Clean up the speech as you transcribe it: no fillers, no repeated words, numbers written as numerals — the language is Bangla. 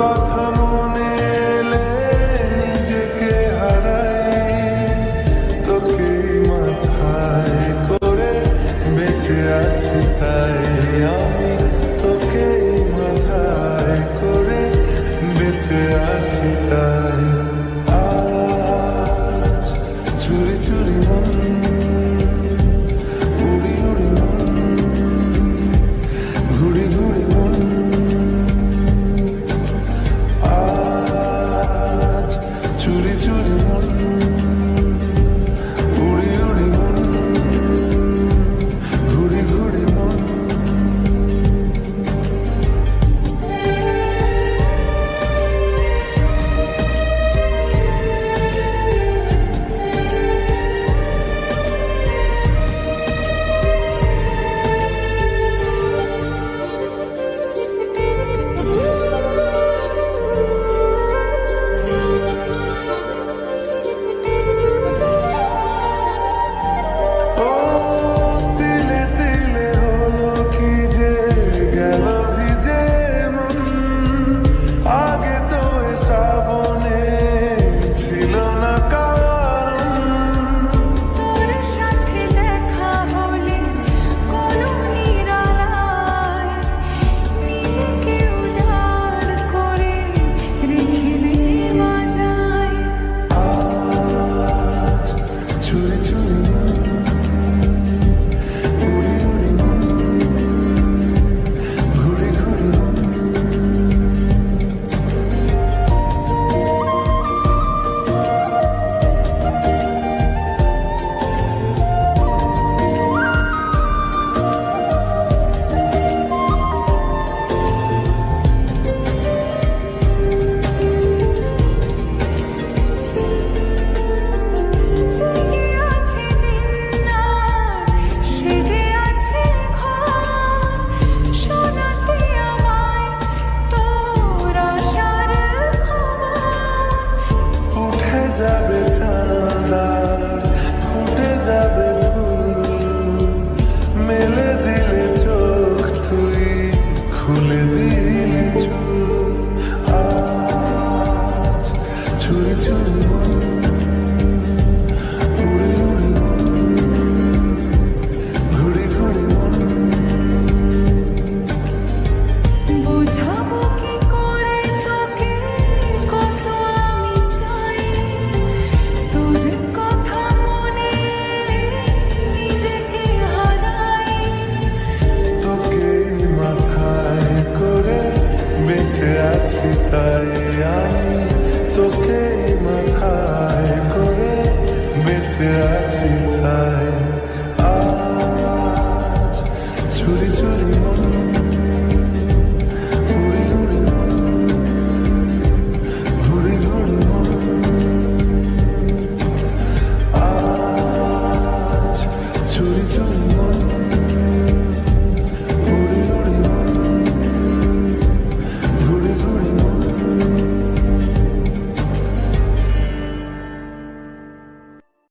কথা মনে এলে নিজেকে হারাই, তোকে মাথায় করে বেঁচে আছি তাই আমি, তোকে মাথায় করে বেঁচে আছি তাই। আজ চুরি চুরি মন, উড়ি উড়ি মন, ঘুড়ি ঘুড়ি মন। আজ চুরি চুরি মন, উড়ি উড়ি মন, ঘুড়ি ঘুড়ি মন। যাবে চাঁদার, ফুটে যাবে ফুল, মেলে দিলে চোখ তুই, খুলে দিলে চুল। আজ চুরি চুরি মন, উড়ি উড়ি মন, ঘুড়ি ঘুড়ি মন। বোঝাবো কি করে তোকে কত আমি চাই, তোর কথা মনে নিজেকে হারাই, তোকে মাথায় করে বেঁচে আছি তাই আমি, তোকে